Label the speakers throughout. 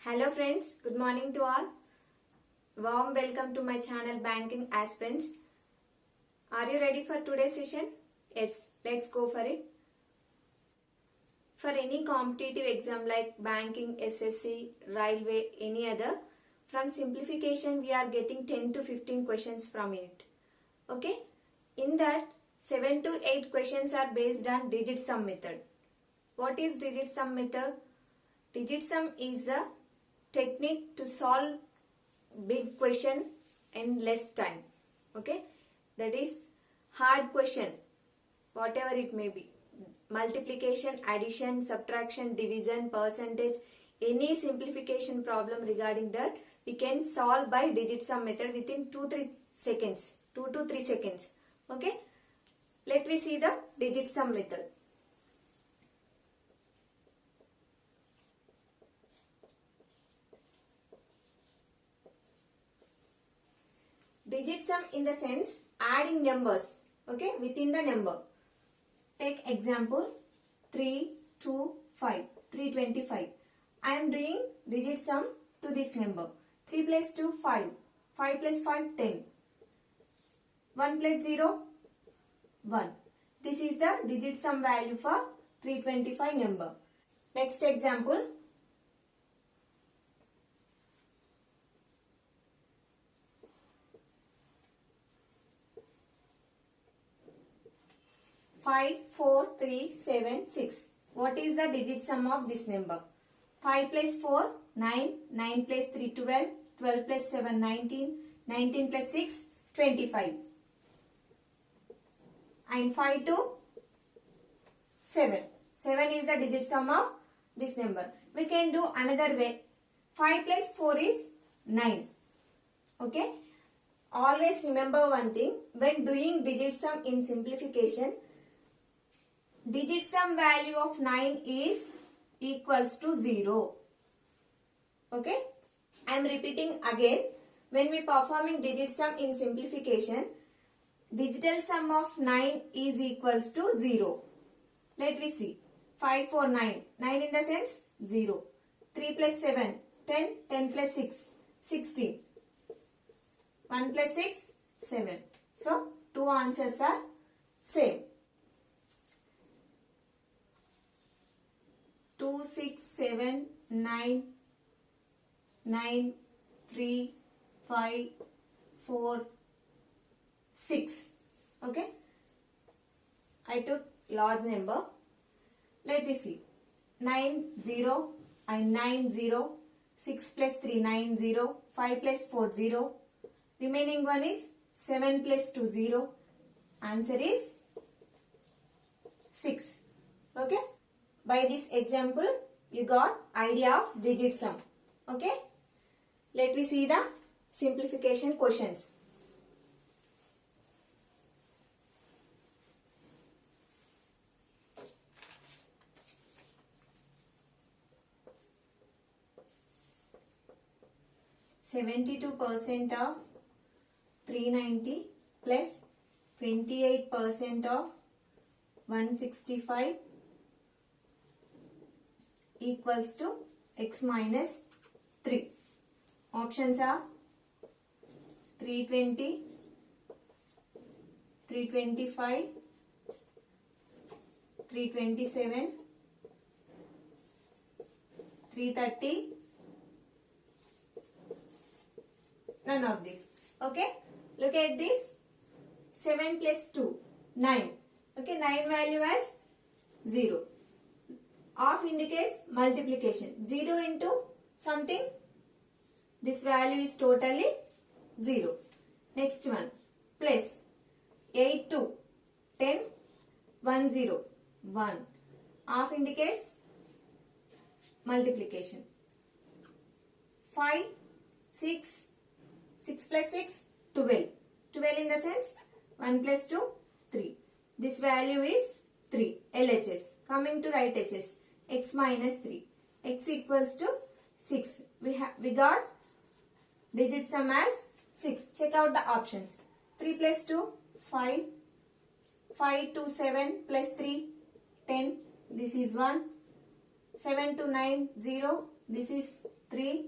Speaker 1: Hello friends, good morning to all. Warm welcome to my channel Banking Aspirants. Are you ready for today's session? Yes, let's go for it. For any competitive exam like banking, SSC, railway, any other, from simplification we are getting 10 to 15 questions from it. Okay? In that, 7 to 8 questions are based on digit sum method. What is digit sum method? Digit sum is a technique to solve big question in less time. Okay, that is hard question, whatever it may be, multiplication, addition, subtraction, division, percentage, any simplification problem regarding that we can solve by digit sum method within 2-3 seconds, 2 to 3 seconds. Okay, let me see the digit sum method. Digit sum in the sense adding numbers, okay, within the number. Take example 3, 2, 5, 325. I am doing digit sum to this number. 3 plus 2, 5. 5 plus 5, 10. 1 plus 0, 1. This is the digit sum value for 325 number. Next example. 5, 4, 3, 7, 6. What is the digit sum of this number? 5 plus 4, 9. 9 plus 3, 12. 12 plus 7, 19. 19 plus 6, 25. And 5 to 7. 7 is the digit sum of this number. We can do another way. 5 plus 4 is 9. Okay. Always remember one thing. When doing digit sum in simplification, digit sum value of 9 is equals to 0. Okay. I am repeating again. When we performing digit sum in simplification, digital sum of 9 is equals to 0. Let me see. 5, 4, 9. 9 in the sense 0. 3 plus 7, 10. 10 plus 6, 16. 1 plus 6, 7. So, two answers are same. 2, 6, 7, 9, 9, 3, 5, 4, 6. Okay. I took large number. Let me see. 9, 0 and 9, 0. 6 plus 3, 9, 0. 5 plus 4, 0. Remaining one is 7 plus 2, 0. Answer is 6. Okay. By this example, you got idea of digit sum. Okay. Let me see the simplification questions. %72% of 390 plus 28% of 165 equals to x minus 3. Options are 320, 325, 327, 330, none of this. Okay. Look at this. 7 plus 2, 9. Okay. 9 value as 0. Off indicates multiplication. 0 into something. This value is totally 0. Next one. Plus 8 to 10. 1 0. 1. Off indicates multiplication. 5, 6. 6 plus 6, 12. 12 in the sense 1 plus 2, 3. This value is 3. LHS. Coming to right HS. X minus 3. X equals to 6. We got digit sum as 6. Check out the options. 3 plus 2, 5. 5 to 7 plus 3, 10. This is 1. 7 to 9, 0. This is 3.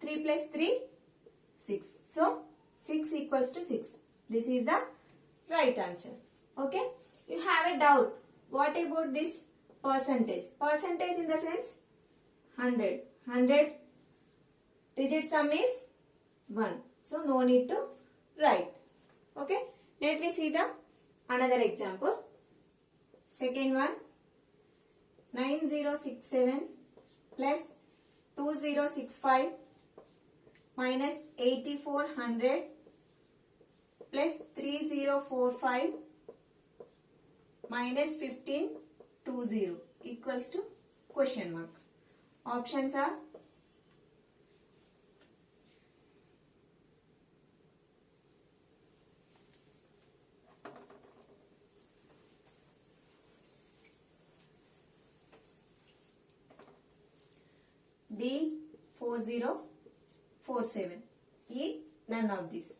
Speaker 1: 3 plus 3, 6. So, 6 equals to 6. This is the right answer. Okay. You have a doubt. What about this percentage? Percentage in the sense 100. 100 digit sum is 1. So, no need to write. Okay. Let me see the another example. Second one. 9067 plus 2065 minus 8400 plus 3045 minus 1520 equals to question mark. Options are D 4047, E none of these.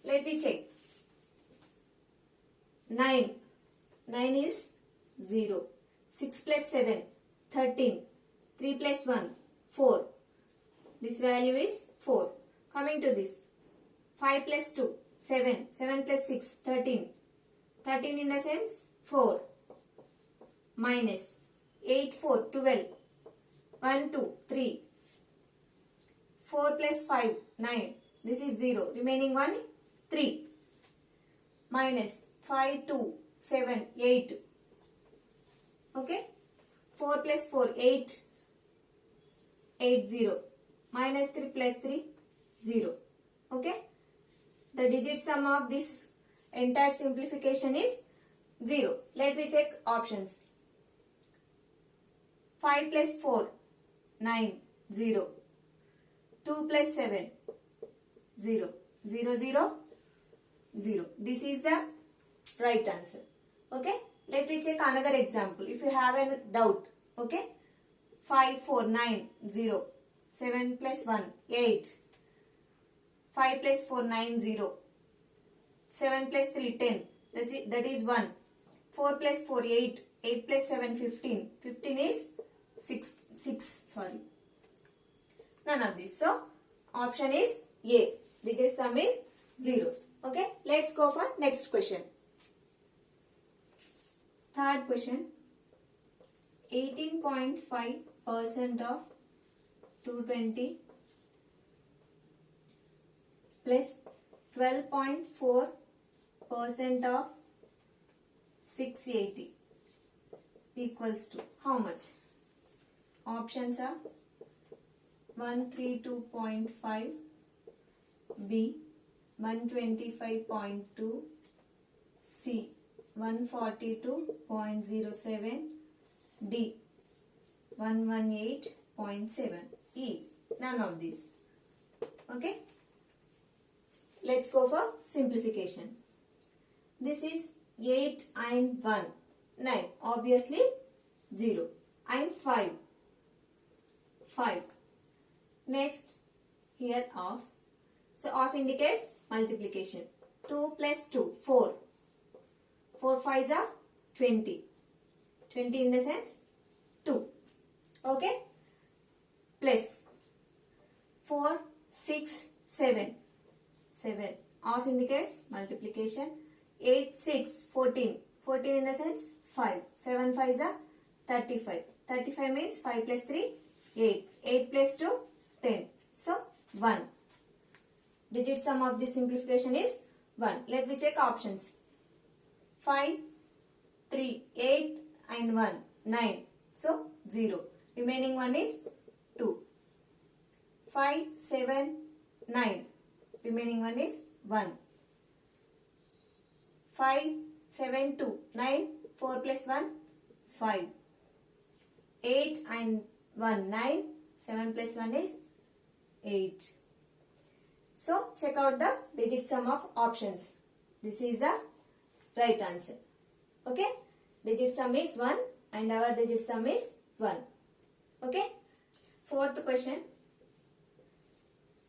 Speaker 1: Let me check. 9. 9 is 0. 6 plus 7, 13. 3 plus 1, 4. This value is 4. Coming to this. 5 plus 2, 7. 7 plus 6, 13. 13 in the sense 4. Minus 8, 4, 12. 1, 2, 3. 4 plus 5, 9. This is 0. Remaining 1, 3. Minus 5, 2, 7, 8. Okay. 4 plus 4, 8. 8, 0. Minus 3 plus 3, 0. Okay. The digit sum of this entire simplification is 0. Let me check options. 5 plus 4, 9, 0. 2 plus 7, 0. 0, 0, 0. This is the right answer. Okay. Let me check another example. If you have a doubt. Okay. 5, 4, 9, 0. 7 plus 1, 8. 5 plus 4, 9, 0. 7 plus 3, 10. That is 1. 4 plus 4, 8. 8 plus 7, 15. 15 is 6. Sorry. None of this. So, option is A. Digit sum is 0. Okay. Let's go for next question. Third question. 18.5% of 220 plus 12.4% of 680 equals to how much? Options are 132.5, B 125.2, C 142.07, D 118.7, E none of these. Okay. Let's go for simplification. This is 8 and 1, 9. Obviously 0 and 5. 5. Next, here off. So, off indicates multiplication. 2 plus 2, 4. 4 5s are 20. 20 in the sense 2. Okay. Plus 4, 6, 7. 7. Off indicates multiplication. 8, 6, 14. 14 in the sense 5. 7 5s are 35. 35 means 5 plus 3, 8. 8 plus 2, 10. So, 1. Digit sum of this simplification is 1. Let me check options. 5, 3, 8 and 1, 9. So, 0. Remaining one is 2. 5, 7, 9. Remaining one is 1. 5, 7, 2, 9. 4 plus 1, 5. 8 and 1, 9. 7 plus 1 is 8. So, check out the digit sum of options. This is the right answer. Okay. Digit sum is 1 and our digit sum is 1. Okay. Fourth question.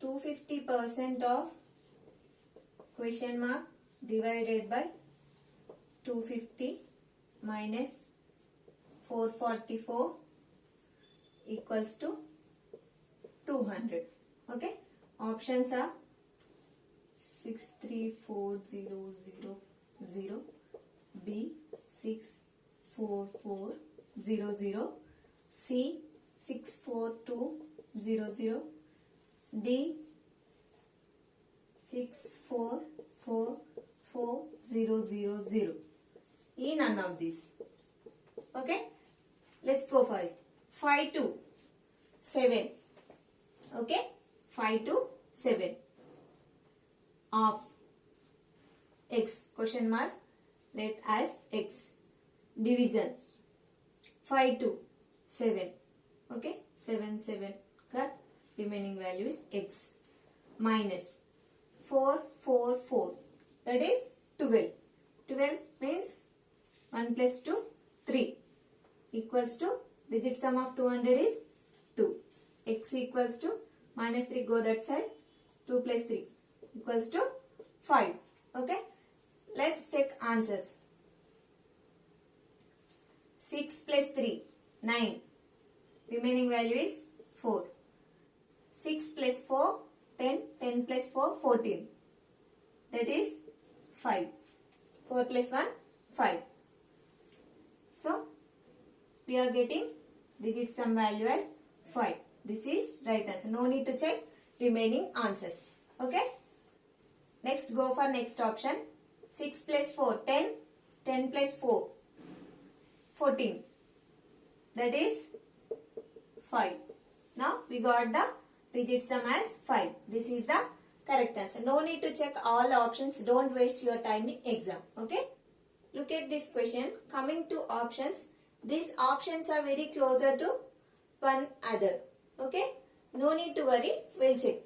Speaker 1: 250% of question mark divided by 250 minus 444 equals to 200. Okay, options are 63400, B 64400, C 64200, D 6444000. E none of these. Okay, let's go for it. 5 to 7. Okay, 5 to 7 of x question mark let as x division 5 to 7. Okay, 7 7 cut, remaining value is x minus 4 4 4, that is 12. 12 means 1 plus 2 3 equals to digit sum of 200 is 2. X equals to minus 3 go that side, 2 plus 3 equals to 5. Okay, let's check answers. 6 plus 3 9, remaining value is 4. 6 plus 4 10, 10 plus 4 14, that is 5. 4 plus 1 5. So we are getting digit sum value as 5. This is right answer. No need to check remaining answers. Okay. Next go for next option. 6 plus 4 10. 10 plus 4 14. That is 5. Now we got the digit sum as 5. This is the correct answer. No need to check all the options. Don't waste your time in exam. Okay. Look at this question. Coming to options. These options are very closer to one other. Okay. No need to worry. We'll check.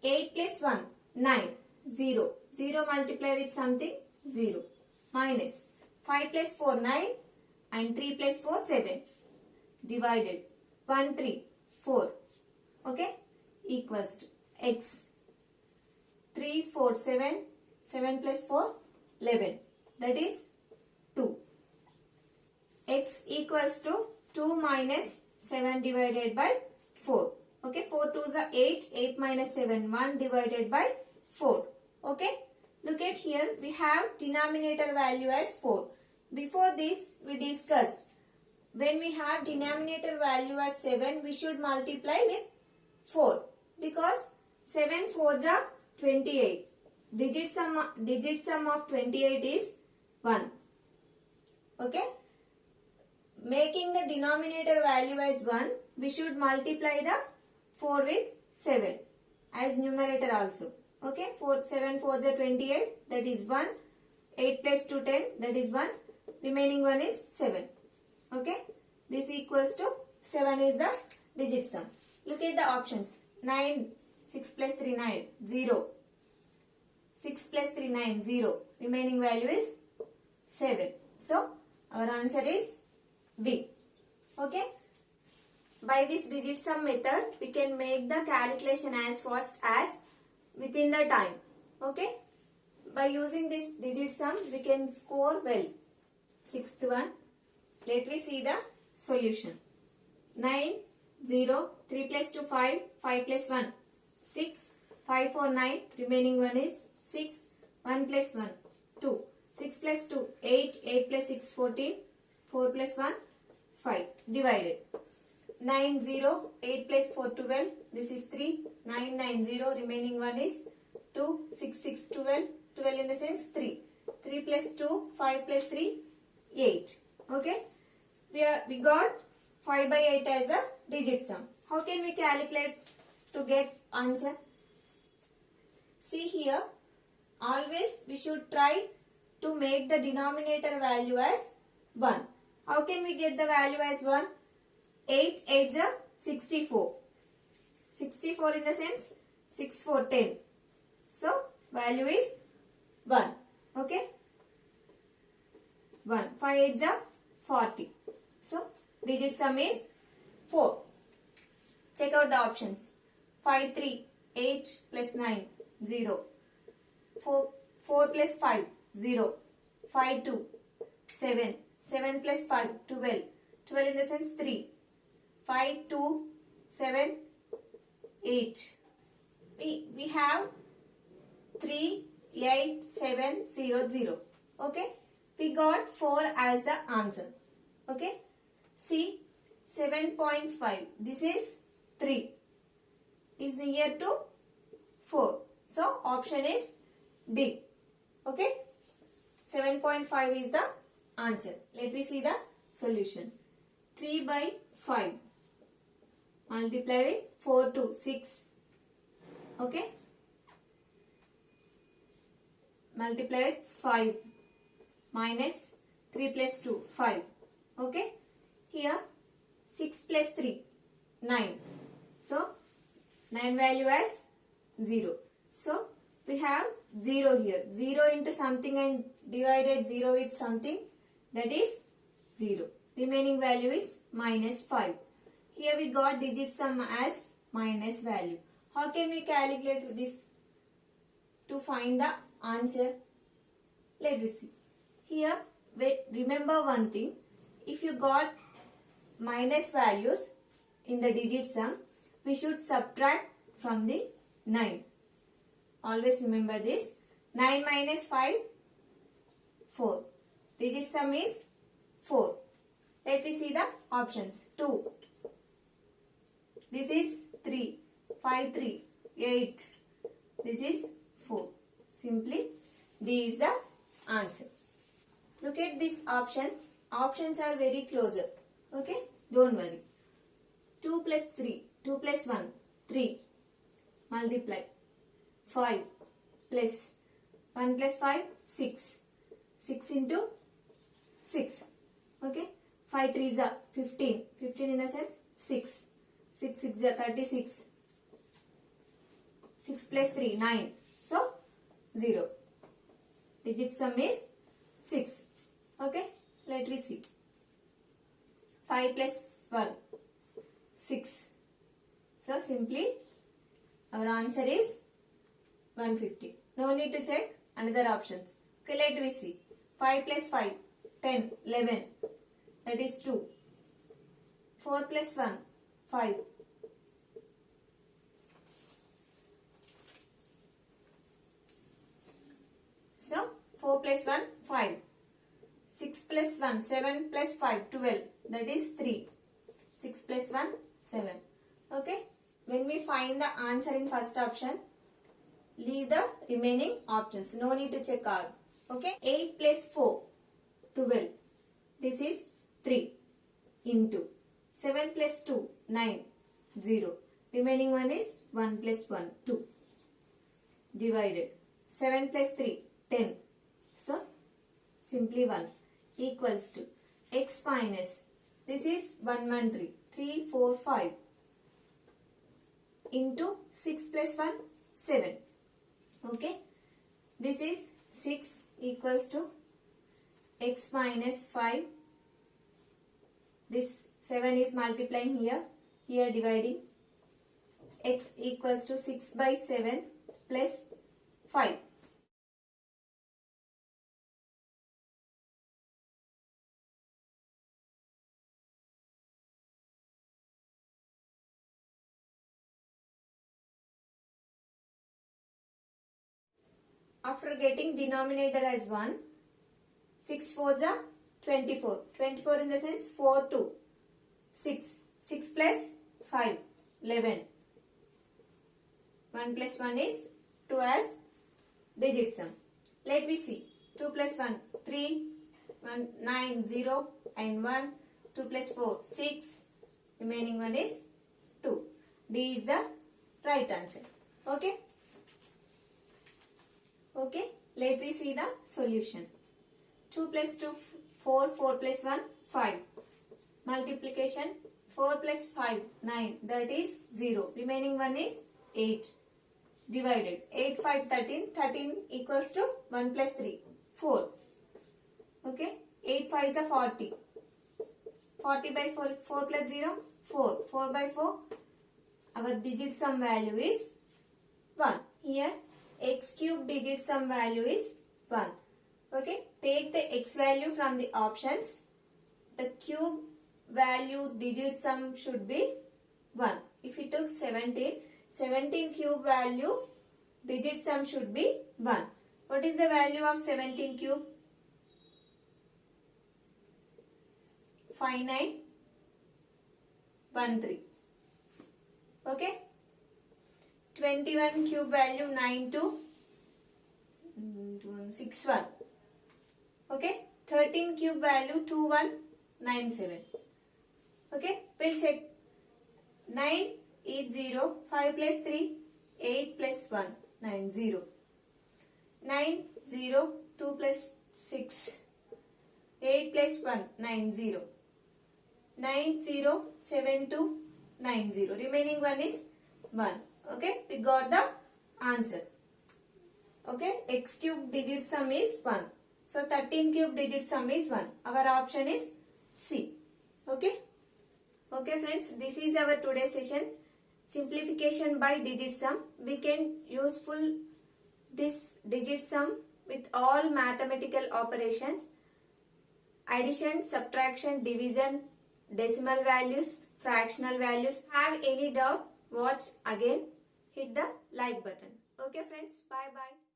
Speaker 1: 8 plus 1 9. 0. 0 multiply with something 0. Minus 5 plus 4 9 and 3 plus 4 7. Divided 1 3 4. Okay. Equals to x 3 4 7. 7 plus 4 11. That is 2. X equals to 2 minus 7 divided by 4. Okay, 4 2s are 8. 8 minus 7, 1 divided by 4. Okay, look at here. We have denominator value as 4. Before this, we discussed when we have denominator value as 7, we should multiply with 4. Because 7 4s are 28. Digit sum of 28 is 1. Okay. Making the denominator value as 1, we should multiply the 4 with 7 as numerator also. Okay, 7 4s are 28, that is 1. 8 plus 2 10, that is 1. Remaining 1 is 7. Okay, this equals to 7 is the digit sum. Look at the options. 9, 6 plus 3 9, 0. 6 plus 3 9, 0. Remaining value is 7. So, our answer is B. Okay. By this digit sum method, we can make the calculation as fast as within the time. Okay. By using this digit sum, we can score well. Sixth one. Let me see the solution. 9, 0, 3 plus 2 5, 5 plus 1 6, 5 4 9, remaining 1 is 6, 1 plus 1 2, 6 plus 2 8, 8 plus 6 14, 4 plus 1 5, divided 9 0, 8 plus 4 12, this is 3, 9 9 0, remaining 1 is 2, 6 6 12, 12 in the sense 3, 3 plus 2 5 plus 3 8. Okay, we got 5 by 8 as a digit sum. How can we calculate to get answer? See here, always we should try to make the denominator value as 1. How can we get the value as 1? 8 8 is 64. 64 in the sense 6 4 10. So value is 1. Okay. 1. 5 8 is 40. So digit sum is 4. Check out the options. 5 3 8 plus 9 0. 4 plus 5 0. 5 2 7. 7 plus 5 12. 12 in the sense 3. 5 2 7 8. We have 38700. Okay. We got 4 as the answer. Okay. See 7.5. This is 3. Is near to 4. So option is D. Okay. 7.5 is the answer. Let me see the solution. 3 by 5. Multiply with 4 to 6. Okay. Multiply with 5. Minus 3 plus 2. 5. Okay. Here 6 plus 3. 9. So 9 value as 0. So we have 0 here. 0 into something and divided 0 with something, that is 0. Remaining value is minus 5. Here we got digit sum as minus value. How can we calculate this to find the answer? Let us see. Here, remember one thing. If you got minus values in the digit sum, we should subtract from the 9. Always remember this. 9 minus 5, 4. Digit sum is 4. Let me see the options. 2. This is 3. 5, 3. 8. This is 4. Simply D is the answer. Look at these options. Options are very closer. Okay. Don't worry. 2 plus 3. 2 plus 1. 3. Multiply. 5 plus 1 plus 5. 6. 6 into 6. Okay. 5 3 is 15. 15 in the sense 6. 6 6 is 36. 6 plus 3 9. So 0. Digit sum is 6. Okay. Let me see. 5 plus 1. 6. So simply our answer is 150. No need to check another options. Okay, let me see. 5 plus 5. 10. 11. That is 2. 4 plus 1. 5. So 4 plus 1. 5. 6 plus 1. 7 plus 5. 12. That is 3. 6 plus 1. 7. Okay. When we find the answer in first option, leave the remaining options. No need to check all. Okay. 8 plus 4. 12. This is 3 into 7 plus 2. 9. 0. Remaining one is 1 plus 1. 2. Divided. 7 plus 3. 10. So, simply 1 equals to x minus, this is 1 1 3. 3 4 5 into 6 plus 1. 7. Okay. This is 6 equals to x minus 5. This 7 is multiplying here. Here dividing. X equals to 6 by 7 plus 5. After getting denominator as 1, 6 4s are 24. 24 in the sense 4 2. 6. 6 plus 5. 11. 1 plus 1 is 2 as digit sum. Let me see. 2 plus 1. 3. 1 9 0 and 1. 2 plus 4. 6. Remaining one is 2. D is the right answer. Okay. Okay, let me see the solution. 2 plus 2, 4, 4 plus 1, 5. Multiplication, 4 plus 5, 9. That is 0. Remaining one is 8. Divided. 8, 5, 13. 13 equals to 1 plus 3, 4. Okay, 8, 5 is a 40. 40 by 4, 4 plus 0, 4. 4 by 4, our digit sum value is 1. Here, x cube digit sum value is 1. Okay. Take the x value from the options. The cube value digit sum should be 1. If we took 17, 17 cube value digit sum should be 1. What is the value of 17 cube? 5913. Okay. 21 cube value 9261. Okay. 13 cube value 2197. Okay. We'll check. 9 is 0. 5 plus 3 8 plus 1 9 0. 9 0 2 plus 6 8 plus 1 9 0. 9 0 7 2 9 0. Remaining one is 1. Okay, we got the answer. Okay, x cube digit sum is 1. So 13 cube digit sum is 1. Our option is C. Okay. Okay friends, this is our today's session. Simplification by digit sum. We can useful this digit sum with all mathematical operations. Addition, subtraction, division, decimal values, fractional values. Have any doubt? Watch again. Hit the like button. Okay friends, bye bye.